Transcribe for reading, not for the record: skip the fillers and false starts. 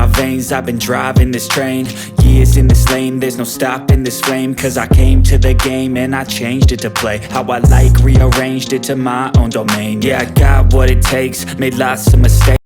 my veins, I've been driving this train. Years in this lane, there's no stopping this flame. Cause I came to the game and I changed it to play how I like, rearranged it to my own domain. Yeah, I got what it takes, made lots of mistakes.